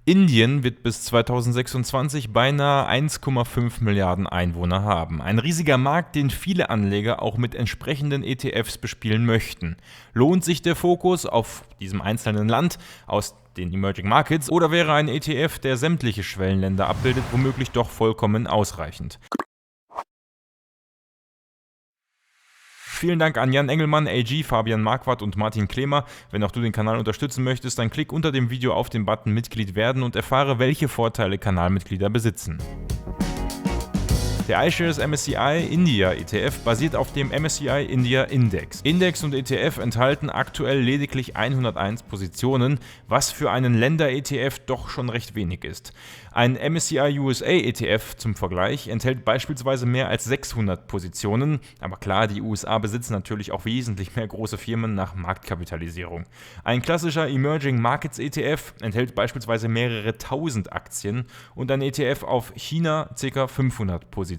Indien wird bis 2026 beinahe 1,5 Milliarden Einwohner haben. Ein riesiger Markt, den viele Anleger auch mit entsprechenden ETFs bespielen möchten. Lohnt sich der Fokus auf diesem einzelnen Land aus den Emerging Markets oder wäre ein ETF, der sämtliche Schwellenländer abbildet, womöglich doch vollkommen ausreichend? Vielen Dank an Jan Engelmann, AG, Fabian Marquardt und Martin Klemer. Wenn auch du den Kanal unterstützen möchtest, dann klick unter dem Video auf den Button Mitglied werden und erfahre, welche Vorteile Kanalmitglieder besitzen. Der iShares MSCI India ETF basiert auf dem MSCI India Index. Index und ETF enthalten aktuell lediglich 101 Positionen, was für einen Länder-ETF doch schon recht wenig ist. Ein MSCI USA ETF zum Vergleich enthält beispielsweise mehr als 600 Positionen, aber klar, die USA besitzen natürlich auch wesentlich mehr große Firmen nach Marktkapitalisierung. Ein klassischer Emerging Markets ETF enthält beispielsweise mehrere tausend Aktien und ein ETF auf China ca. 500 Positionen.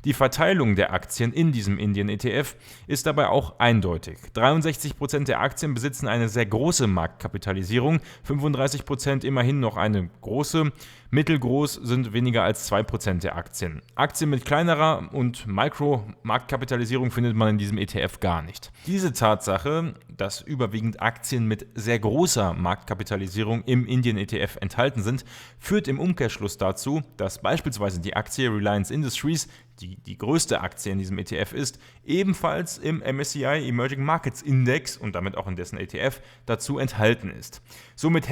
Die Verteilung der Aktien in diesem Indien-ETF ist dabei auch eindeutig. 63% der Aktien besitzen eine sehr große Marktkapitalisierung, 35% immerhin noch eine große, mittelgroß sind weniger als 2% der Aktien. Aktien mit kleinerer und Mikro-Marktkapitalisierung findet man in diesem ETF gar nicht. Diese Tatsache, dass überwiegend Aktien mit sehr großer Marktkapitalisierung im Indien-ETF enthalten sind, führt im Umkehrschluss dazu, dass beispielsweise die Aktie Reliance Industries, die größte Aktie in diesem ETF ist, ebenfalls im MSCI Emerging Markets Index und damit auch in dessen ETF dazu enthalten ist. Somit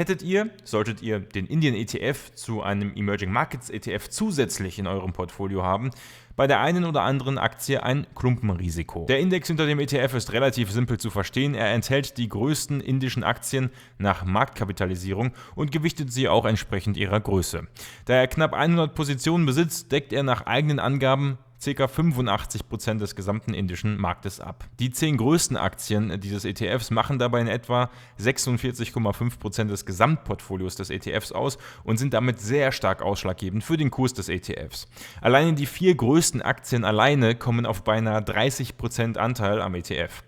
solltet ihr den Indien ETF zu einem Emerging Markets ETF zusätzlich in eurem Portfolio haben, bei der einen oder anderen Aktie ein Klumpenrisiko. Der Index hinter dem ETF ist relativ simpel zu verstehen. Er enthält die größten indischen Aktien nach Marktkapitalisierung und gewichtet sie auch entsprechend ihrer Größe. Da er knapp 100 Positionen besitzt, deckt er nach eigenen Angaben ca. 85% des gesamten indischen Marktes ab. Die 10 größten Aktien dieses ETFs machen dabei in etwa 46,5% des Gesamtportfolios des ETFs aus und sind damit sehr stark ausschlaggebend für den Kurs des ETFs. Alleine die 4 größten Aktien alleine kommen auf beinahe 30% Anteil am ETF.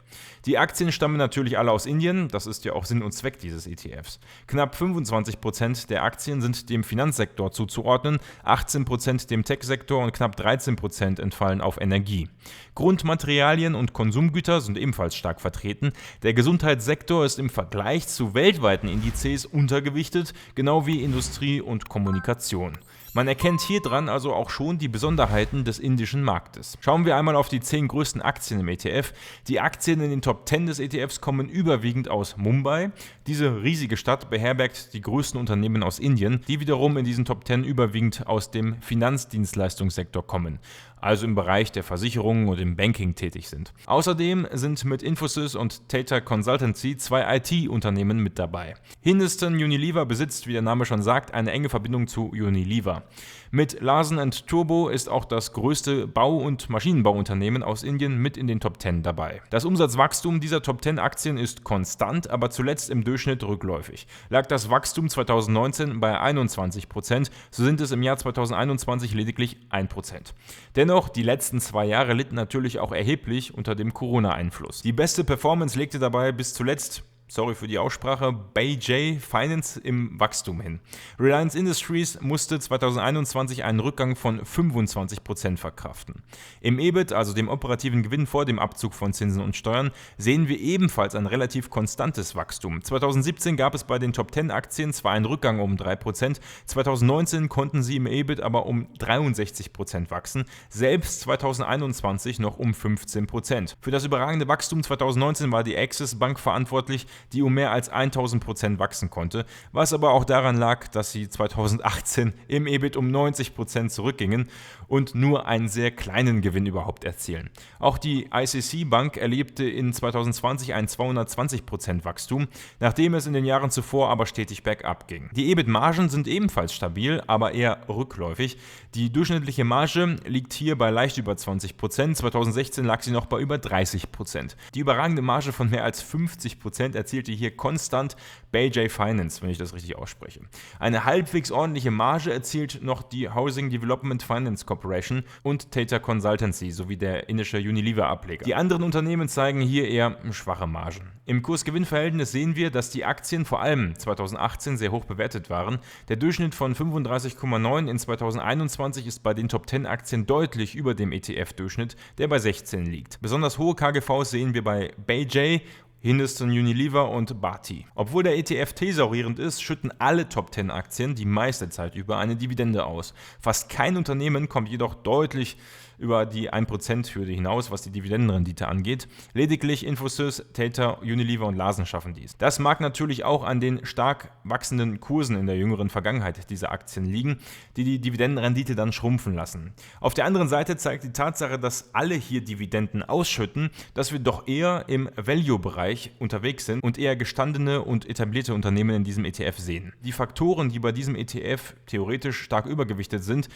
Die Aktien stammen natürlich alle aus Indien, das ist ja auch Sinn und Zweck dieses ETFs. Knapp 25% der Aktien sind dem Finanzsektor zuzuordnen, 18% dem Tech-Sektor und knapp 13% entfallen auf Energie. Grundmaterialien und Konsumgüter sind ebenfalls stark vertreten. Der Gesundheitssektor ist im Vergleich zu weltweiten Indizes untergewichtet, genau wie Industrie und Kommunikation. Man erkennt hier dran also auch schon die Besonderheiten des indischen Marktes. Schauen wir einmal auf die 10 größten Aktien im ETF. Die Aktien in den Top 10 des ETFs kommen überwiegend aus Mumbai. Diese riesige Stadt beherbergt die größten Unternehmen aus Indien, die wiederum in diesen Top 10 überwiegend aus dem Finanzdienstleistungssektor kommen, also im Bereich der Versicherungen und im Banking tätig sind. Außerdem sind mit Infosys und Tata Consultancy 2 IT-Unternehmen mit dabei. Hindustan Unilever besitzt, wie der Name schon sagt, eine enge Verbindung zu Unilever. Mit Larsen & Toubro ist auch das größte Bau- und Maschinenbauunternehmen aus Indien mit in den Top 10 dabei. Das Umsatzwachstum dieser Top 10 Aktien ist konstant, aber zuletzt im Durchschnitt rückläufig. Lag das Wachstum 2019 bei 21%, so sind es im Jahr 2021 lediglich 1%. Dennoch, die letzten 2 Jahre litten natürlich auch erheblich unter dem Corona-Einfluss. Die beste Performance legte dabei bis zuletzt, sorry für die Aussprache, BayJ Finance im Wachstum hin. Reliance Industries musste 2021 einen Rückgang von 25% verkraften. Im EBIT, also dem operativen Gewinn vor dem Abzug von Zinsen und Steuern, sehen wir ebenfalls ein relativ konstantes Wachstum. 2017 gab es bei den Top 10 Aktien zwar einen Rückgang um 3%, 2019 konnten sie im EBIT aber um 63% wachsen, selbst 2021 noch um 15%. Für das überragende Wachstum 2019 war die Axis Bank verantwortlich, die um mehr als 1000% wachsen konnte, was aber auch daran lag, dass sie 2018 im EBIT um 90% zurückgingen und nur einen sehr kleinen Gewinn überhaupt erzielen. Auch die ICC Bank erlebte in 2020 ein 220% Wachstum, nachdem es in den Jahren zuvor aber stetig bergab ging. Die EBIT-Margen sind ebenfalls stabil, aber eher rückläufig. Die durchschnittliche Marge liegt hier bei leicht über 20%, 2016 lag sie noch bei über 30%. Die überragende Marge von mehr als 50% erzielte hier konstant BayJ Finance, wenn ich das richtig ausspreche. Eine halbwegs ordentliche Marge erzielt noch die Housing Development Finance Corporation und Tata Consultancy sowie der indische Unilever-Ableger. Die anderen Unternehmen zeigen hier eher schwache Margen. Im Kurs-Gewinn-Verhältnis sehen wir, dass die Aktien vor allem 2018 sehr hoch bewertet waren. Der Durchschnitt von 35,9 in 2021 ist bei den Top 10 Aktien deutlich über dem ETF-Durchschnitt, der bei 16 liegt. Besonders hohe KGVs sehen wir bei BayJ, Hindustan Unilever und Bharti. Obwohl der ETF thesaurierend ist, schütten alle Top 10 Aktien die meiste Zeit über eine Dividende aus. Fast kein Unternehmen kommt jedoch deutlich über die 1%-Hürde hinaus, was die Dividendenrendite angeht. Lediglich Infosys, Tata, Unilever und Larsen schaffen dies. Das mag natürlich auch an den stark wachsenden Kursen in der jüngeren Vergangenheit dieser Aktien liegen, die die Dividendenrendite dann schrumpfen lassen. Auf der anderen Seite zeigt die Tatsache, dass alle hier Dividenden ausschütten, dass wir doch eher im Value-Bereich unterwegs sind und eher gestandene und etablierte Unternehmen in diesem ETF sehen. Die Faktoren, die bei diesem ETF theoretisch stark übergewichtet sind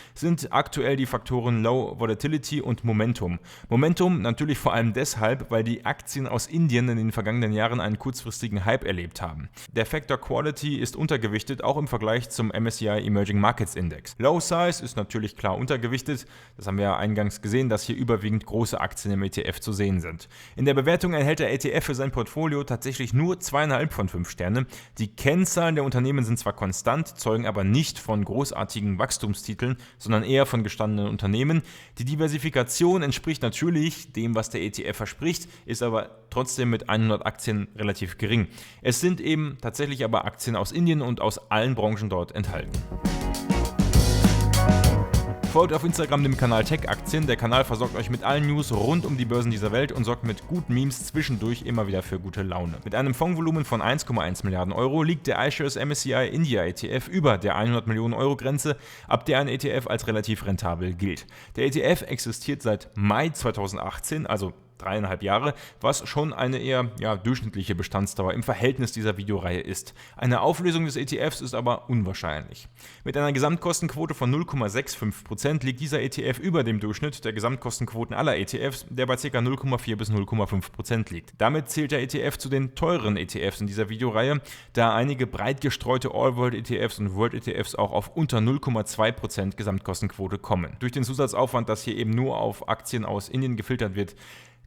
aktuell die Faktoren Low Volatility und Momentum. Momentum natürlich vor allem deshalb, weil die Aktien aus Indien in den vergangenen Jahren einen kurzfristigen Hype erlebt haben. Der Faktor Quality ist untergewichtet, auch im Vergleich zum MSCI Emerging Markets Index. Low Size ist natürlich klar untergewichtet. Das haben wir ja eingangs gesehen, dass hier überwiegend große Aktien im ETF zu sehen sind. In der Bewertung erhält der ETF für sein Portfolio tatsächlich nur 2,5 von 5 Sterne. Die Kennzahlen der Unternehmen sind zwar konstant, zeugen aber nicht von großartigen Wachstumstiteln, sondern eher von gestandenen Unternehmen. Die Diversifikation entspricht natürlich dem, was der ETF verspricht, ist aber trotzdem mit 100 Aktien relativ gering. Es sind eben tatsächlich aber Aktien aus Indien und aus allen Branchen dort enthalten. Folgt auf Instagram dem Kanal Tech Aktien. Der Kanal versorgt euch mit allen News rund um die Börsen dieser Welt und sorgt mit guten Memes zwischendurch immer wieder für gute Laune. Mit einem Fondsvolumen von 1,1 Milliarden Euro liegt der iShares MSCI India ETF über der 100 Millionen Euro Grenze, ab der ein ETF als relativ rentabel gilt. Der ETF existiert seit Mai 2018, also 3,5 Jahre, was schon eine eher durchschnittliche Bestandsdauer im Verhältnis dieser Videoreihe ist. Eine Auflösung des ETFs ist aber unwahrscheinlich. Mit einer Gesamtkostenquote von 0,65% liegt dieser ETF über dem Durchschnitt der Gesamtkostenquoten aller ETFs, der bei ca. 0,4 bis 0,5% liegt. Damit zählt der ETF zu den teuren ETFs in dieser Videoreihe, da einige breit gestreute All-World-ETFs und World-ETFs auch auf unter 0,2% Gesamtkostenquote kommen. Durch den Zusatzaufwand, dass hier eben nur auf Aktien aus Indien gefiltert wird,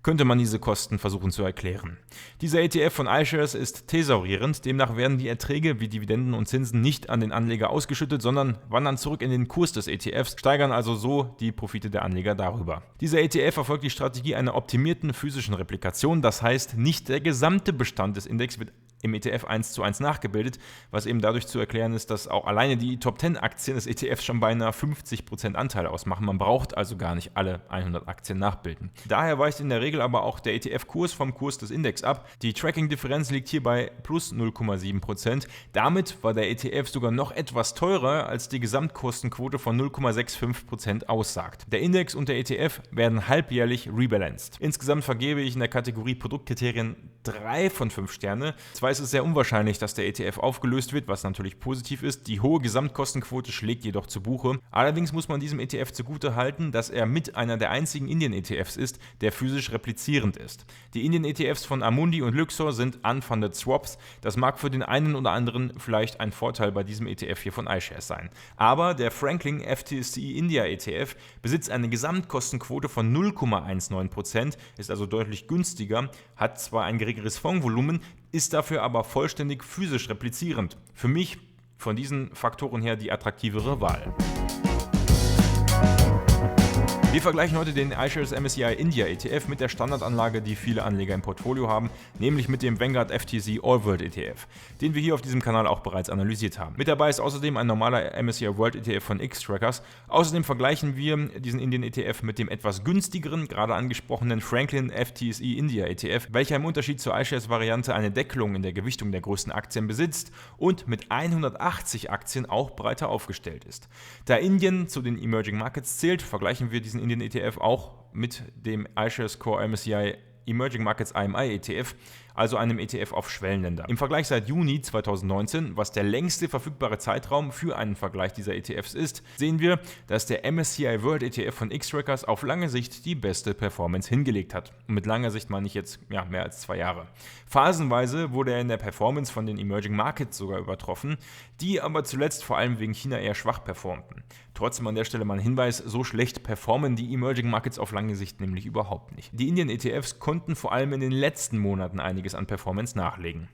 könnte man diese Kosten versuchen zu erklären. Dieser ETF von iShares ist thesaurierend, demnach werden die Erträge wie Dividenden und Zinsen nicht an den Anleger ausgeschüttet, sondern wandern zurück in den Kurs des ETFs, steigern also so die Profite der Anleger darüber. Dieser ETF verfolgt die Strategie einer optimierten physischen Replikation, das heißt, nicht der gesamte Bestand des Index wird im ETF 1:1 nachgebildet, was eben dadurch zu erklären ist, dass auch alleine die Top 10 Aktien des ETFs schon beinahe 50% Anteil ausmachen. Man braucht also gar nicht alle 100 Aktien nachbilden. Daher weicht in der Regel aber auch der ETF-Kurs vom Kurs des Index ab. Die Tracking-Differenz liegt hier bei plus 0,7%. Damit war der ETF sogar noch etwas teurer, als die Gesamtkostenquote von 0,65% aussagt. Der Index und der ETF werden halbjährlich rebalanced. Insgesamt vergebe ich in der Kategorie Produktkriterien 3 von 5 Sterne. Zwar ist es sehr unwahrscheinlich, dass der ETF aufgelöst wird, was natürlich positiv ist. Die hohe Gesamtkostenquote schlägt jedoch zu Buche. Allerdings muss man diesem ETF zugute halten, dass er mit einer der einzigen Indien-ETFs ist, der physisch replizierend ist. Die Indien-ETFs von Amundi und Luxor sind unfunded Swaps. Das mag für den einen oder anderen vielleicht ein Vorteil bei diesem ETF hier von iShares sein. Aber der Franklin FTSE India ETF besitzt eine Gesamtkostenquote von 0,19%, ist also deutlich günstiger, hat zwar ein geringeres Fondsvolumen, ist dafür aber vollständig physisch replizierend. Für mich von diesen Faktoren her die attraktivere Wahl. Wir vergleichen heute den iShares MSCI India ETF mit der Standardanlage, die viele Anleger im Portfolio haben, nämlich mit dem Vanguard FTSE All World ETF, den wir hier auf diesem Kanal auch bereits analysiert haben. Mit dabei ist außerdem ein normaler MSCI World ETF von Xtrackers. Außerdem vergleichen wir diesen Indien ETF mit dem etwas günstigeren, gerade angesprochenen Franklin FTSE India ETF, welcher im Unterschied zur iShares-Variante eine Deckelung in der Gewichtung der größten Aktien besitzt und mit 180 Aktien auch breiter aufgestellt ist. Da Indien zu den Emerging Markets zählt, vergleichen wir diesen Indien ETF auch mit dem iShares Core MSCI Emerging Markets IMI ETF, also einem ETF auf Schwellenländer. Im Vergleich seit Juni 2019, was der längste verfügbare Zeitraum für einen Vergleich dieser ETFs ist, sehen wir, dass der MSCI World ETF von Xtrackers auf lange Sicht die beste Performance hingelegt hat. Und mit langer Sicht meine ich jetzt mehr als 2 Jahre. Phasenweise wurde er in der Performance von den Emerging Markets sogar übertroffen, die aber zuletzt vor allem wegen China eher schwach performten. Trotzdem an der Stelle mal ein Hinweis, so schlecht performen die Emerging Markets auf lange Sicht nämlich überhaupt nicht. Die Indien-ETFs konnten vor allem in den letzten Monaten einiges an Performance nachlegen.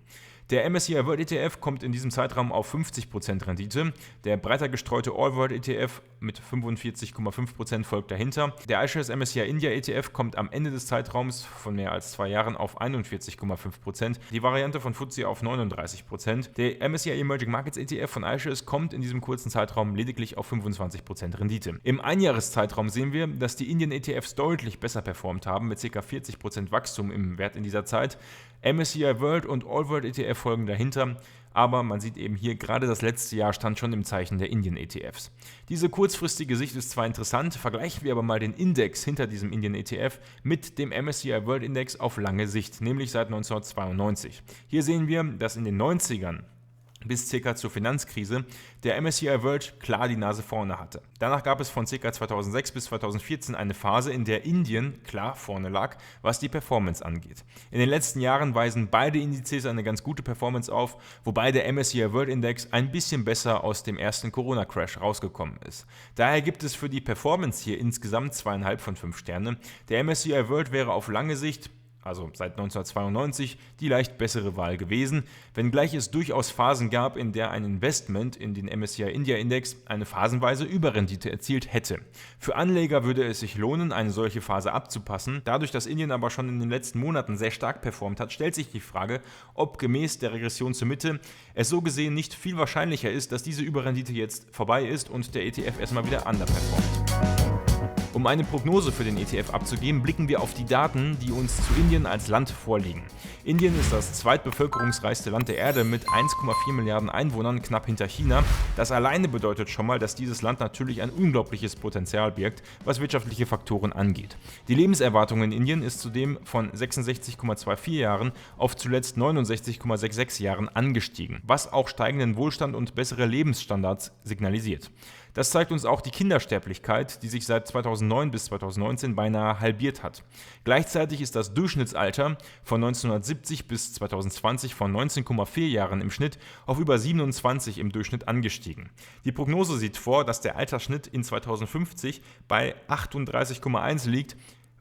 Der MSCI World ETF kommt in diesem Zeitraum auf 50% Rendite, der breiter gestreute All World ETF mit 45,5% folgt dahinter. Der iShares MSCI India ETF kommt am Ende des Zeitraums von mehr als 2 Jahren auf 41,5%, die Variante von FTSE auf 39%. Der MSCI Emerging Markets ETF von iShares kommt in diesem kurzen Zeitraum lediglich auf 25% Rendite. Im Einjahreszeitraum sehen wir, dass die Indien-ETFs deutlich besser performt haben, mit ca. 40% Wachstum im Wert in dieser Zeit. MSCI World und All World ETF folgen dahinter, aber man sieht eben hier, gerade das letzte Jahr stand schon im Zeichen der Indien-ETFs. Diese kurzfristige Sicht ist zwar interessant, vergleichen wir aber mal den Index hinter diesem Indien-ETF mit dem MSCI World Index auf lange Sicht, nämlich seit 1992. Hier sehen wir, dass in den 90ern bis ca. zur Finanzkrise der MSCI World klar die Nase vorne hatte. Danach gab es von ca. 2006 bis 2014 eine Phase, in der Indien klar vorne lag, was die Performance angeht. In den letzten Jahren weisen beide Indizes eine ganz gute Performance auf, wobei der MSCI World Index ein bisschen besser aus dem ersten Corona-Crash rausgekommen ist. Daher gibt es für die Performance hier insgesamt 2,5 von 5 Sterne. Der MSCI World wäre auf lange Sicht, also seit 1992, die leicht bessere Wahl gewesen, wenngleich es durchaus Phasen gab, in der ein Investment in den MSCI India Index eine phasenweise Überrendite erzielt hätte. Für Anleger würde es sich lohnen, eine solche Phase abzupassen. Dadurch, dass Indien aber schon in den letzten Monaten sehr stark performt hat, stellt sich die Frage, ob gemäß der Regression zur Mitte es so gesehen nicht viel wahrscheinlicher ist, dass diese Überrendite jetzt vorbei ist und der ETF erstmal wieder underperformt. Um eine Prognose für den ETF abzugeben, blicken wir auf die Daten, die uns zu Indien als Land vorliegen. Indien ist das zweitbevölkerungsreichste Land der Erde mit 1,4 Milliarden Einwohnern, knapp hinter China. Das alleine bedeutet schon mal, dass dieses Land natürlich ein unglaubliches Potenzial birgt, was wirtschaftliche Faktoren angeht. Die Lebenserwartung in Indien ist zudem von 66,24 Jahren auf zuletzt 69,66 Jahren angestiegen, was auch steigenden Wohlstand und bessere Lebensstandards signalisiert. Das zeigt uns auch die Kindersterblichkeit, die sich seit 2009 bis 2019 beinahe halbiert hat. Gleichzeitig ist das Durchschnittsalter von 1970 bis 2020 von 19,4 Jahren im Schnitt auf über 27 im Durchschnitt angestiegen. Die Prognose sieht vor, dass der Altersschnitt in 2050 bei 38,1 liegt,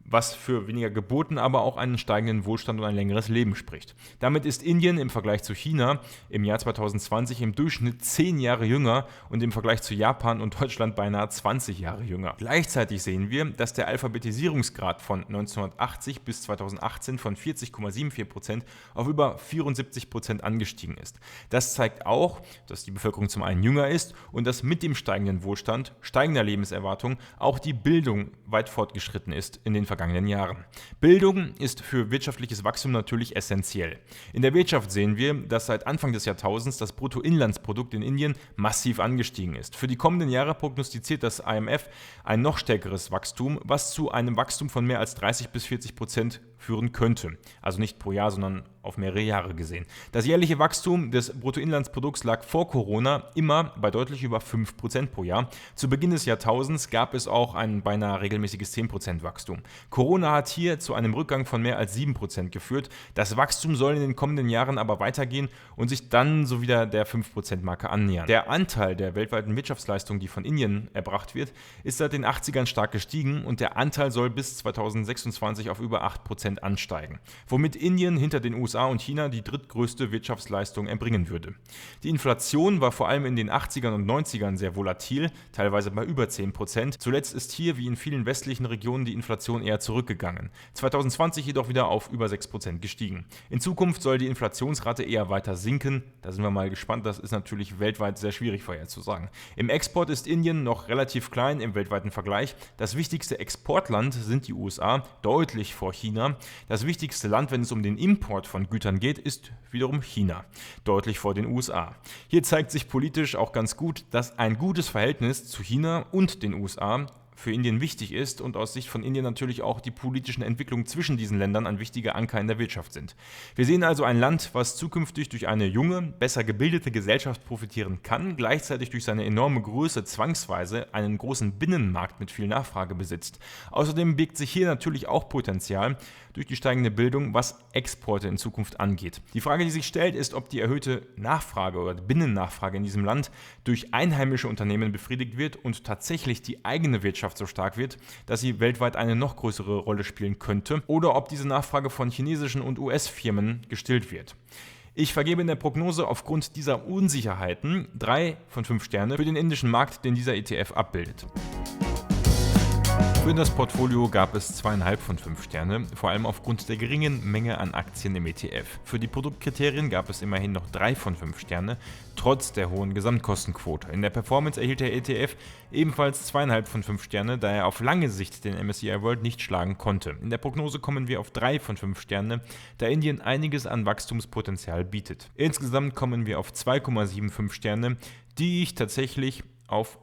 was für weniger Geburten, aber auch einen steigenden Wohlstand und ein längeres Leben spricht. Damit ist Indien im Vergleich zu China im Jahr 2020 im Durchschnitt 10 Jahre jünger und im Vergleich zu Japan und Deutschland beinahe 20 Jahre jünger. Gleichzeitig sehen wir, dass der Alphabetisierungsgrad von 1980 bis 2018 von 40,74% auf über 74% angestiegen ist. Das zeigt auch, dass die Bevölkerung zum einen jünger ist und dass mit dem steigenden Wohlstand, steigender Lebenserwartung auch die Bildung weit fortgeschritten ist in den vergangenen Jahren. Bildung ist für wirtschaftliches Wachstum natürlich essentiell. In der Wirtschaft sehen wir, dass seit Anfang des Jahrtausends das Bruttoinlandsprodukt in Indien massiv angestiegen ist. Für die kommenden Jahre prognostiziert das IMF ein noch stärkeres Wachstum, was zu einem Wachstum von mehr als 30-40% führen könnte. Also nicht pro Jahr, sondern auf mehrere Jahre gesehen. Das jährliche Wachstum des Bruttoinlandsprodukts lag vor Corona immer bei deutlich über 5% pro Jahr. Zu Beginn des Jahrtausends gab es auch ein beinahe regelmäßiges 10% Wachstum. Corona hat hier zu einem Rückgang von mehr als 7% geführt. Das Wachstum soll in den kommenden Jahren aber weitergehen und sich dann so wieder der 5%-Marke annähern. Der Anteil der weltweiten Wirtschaftsleistung, die von Indien erbracht wird, ist seit den 80ern stark gestiegen und der Anteil soll bis 2026 auf über 8% ansteigen, womit Indien hinter den USA und China die drittgrößte Wirtschaftsleistung erbringen würde. Die Inflation war vor allem in den 80ern und 90ern sehr volatil, teilweise bei über 10%. Zuletzt ist hier wie in vielen westlichen Regionen die Inflation eher zurückgegangen. 2020 jedoch wieder auf über 6% gestiegen. In Zukunft soll die Inflationsrate eher weiter sinken. Da sind wir mal gespannt, das ist natürlich weltweit sehr schwierig vorherzusagen. Im Export ist Indien noch relativ klein im weltweiten Vergleich. Das wichtigste Exportland sind die USA, deutlich vor China. Das wichtigste Land, wenn es um den Import von Gütern geht, ist wiederum China, deutlich vor den USA. Hier zeigt sich politisch auch ganz gut, dass ein gutes Verhältnis zu China und den USA für Indien wichtig ist und aus Sicht von Indien natürlich auch die politischen Entwicklungen zwischen diesen Ländern ein wichtiger Anker in der Wirtschaft sind. Wir sehen also ein Land, was zukünftig durch eine junge, besser gebildete Gesellschaft profitieren kann, gleichzeitig durch seine enorme Größe zwangsweise einen großen Binnenmarkt mit viel Nachfrage besitzt. Außerdem birgt sich hier natürlich auch Potenzial durch die steigende Bildung, was Exporte in Zukunft angeht. Die Frage, die sich stellt, ist, ob die erhöhte Nachfrage oder Binnennachfrage in diesem Land durch einheimische Unternehmen befriedigt wird und tatsächlich die eigene Wirtschaft so stark wird, dass sie weltweit eine noch größere Rolle spielen könnte, oder ob diese Nachfrage von chinesischen und US-Firmen gestillt wird. Ich vergebe in der Prognose aufgrund dieser Unsicherheiten 3 von 5 Sterne für den indischen Markt, den dieser ETF abbildet. Für das Portfolio gab es 2,5 von 5 Sterne, vor allem aufgrund der geringen Menge an Aktien im ETF. Für die Produktkriterien gab es immerhin noch 3 von 5 Sterne, trotz der hohen Gesamtkostenquote. In der Performance erhielt der ETF ebenfalls 2,5 von 5 Sterne, da er auf lange Sicht den MSCI World nicht schlagen konnte. In der Prognose kommen wir auf 3 von 5 Sterne, da Indien einiges an Wachstumspotenzial bietet. Insgesamt kommen wir auf 2,75 Sterne, die ich tatsächlich auf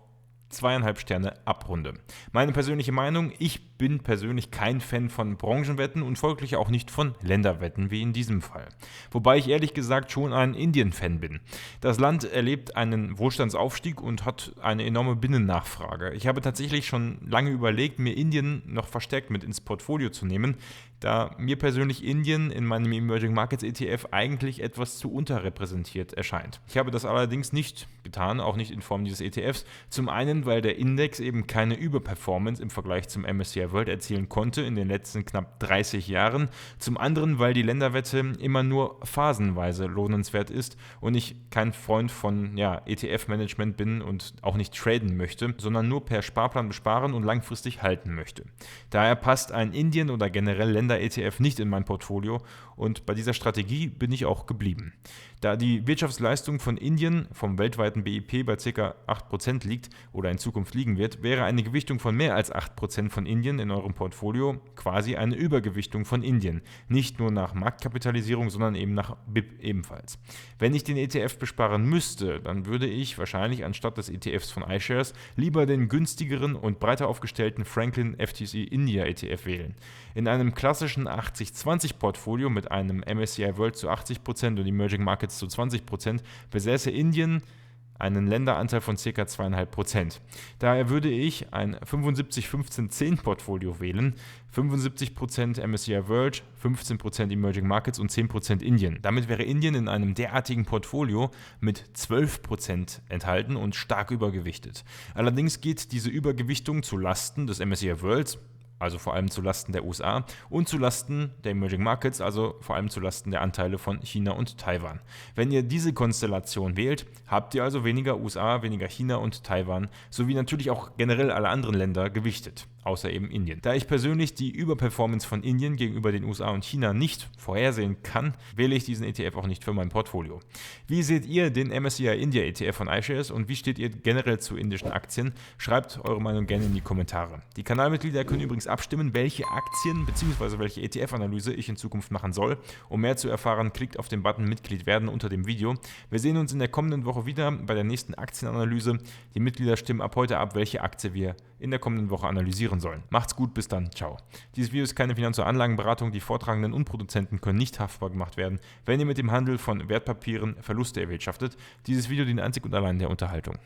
2,5 Sterne abrunde. Meine persönliche Meinung: Ich bin persönlich kein Fan von Branchenwetten und folglich auch nicht von Länderwetten wie in diesem Fall. Wobei ich ehrlich gesagt schon ein Indien-Fan bin. Das Land erlebt einen Wohlstandsaufstieg und hat eine enorme Binnennachfrage. Ich habe tatsächlich schon lange überlegt, mir Indien noch verstärkt mit ins Portfolio zu nehmen, da mir persönlich Indien in meinem Emerging Markets ETF eigentlich etwas zu unterrepräsentiert erscheint. Ich habe das allerdings nicht getan, auch nicht in Form dieses ETFs. Zum einen, weil der Index eben keine Überperformance im Vergleich zum MSCI World erzielen konnte in den letzten knapp 30 Jahren. Zum anderen, weil die Länderwette immer nur phasenweise lohnenswert ist und ich kein Freund von ETF-Management bin und auch nicht traden möchte, sondern nur per Sparplan besparen und langfristig halten möchte. Daher passt ein Indien- oder generell Länder-ETF nicht in mein Portfolio und bei dieser Strategie bin ich auch geblieben. Da die Wirtschaftsleistung von Indien vom weltweiten BIP bei ca. 8% liegt oder in Zukunft liegen wird, wäre eine Gewichtung von mehr als 8% von Indien in eurem Portfolio quasi eine Übergewichtung von Indien. Nicht nur nach Marktkapitalisierung, sondern eben nach BIP ebenfalls. Wenn ich den ETF besparen müsste, dann würde ich wahrscheinlich anstatt des ETFs von iShares lieber den günstigeren und breiter aufgestellten Franklin FTSE India ETF wählen. In einem klassischen 80-20-Portfolio mit einem MSCI World zu 80% und Emerging Markets zu 20% besäße Indien einen Länderanteil von ca. 2,5%. Daher würde ich ein 75-15-10-Portfolio wählen, 75% MSCI World, 15% Emerging Markets und 10% Indien. Damit wäre Indien in einem derartigen Portfolio mit 12% enthalten und stark übergewichtet. Allerdings geht diese Übergewichtung zu Lasten des MSCI Worlds, also vor allem zulasten der USA, und zulasten der Emerging Markets, also vor allem zulasten der Anteile von China und Taiwan. Wenn ihr diese Konstellation wählt, habt ihr also weniger USA, weniger China und Taiwan, sowie natürlich auch generell alle anderen Länder gewichtet, außer eben Indien. Da ich persönlich die Überperformance von Indien gegenüber den USA und China nicht vorhersehen kann, wähle ich diesen ETF auch nicht für mein Portfolio. Wie seht ihr den MSCI India ETF von iShares und wie steht ihr generell zu indischen Aktien? Schreibt eure Meinung gerne in die Kommentare. Die Kanalmitglieder können übrigens abstimmen, welche Aktien bzw. welche ETF-Analyse ich in Zukunft machen soll. Um mehr zu erfahren, klickt auf den Button Mitglied werden unter dem Video. Wir sehen uns in der kommenden Woche wieder bei der nächsten Aktienanalyse. Die Mitglieder stimmen ab heute ab, welche Aktie wir in der kommenden Woche analysieren sollen. Macht's gut, bis dann, ciao. Dieses Video ist keine Finanz- oder Anlagenberatung, die Vortragenden und Produzenten können nicht haftbar gemacht werden, wenn ihr mit dem Handel von Wertpapieren Verluste erwirtschaftet. Dieses Video dient einzig und allein der Unterhaltung.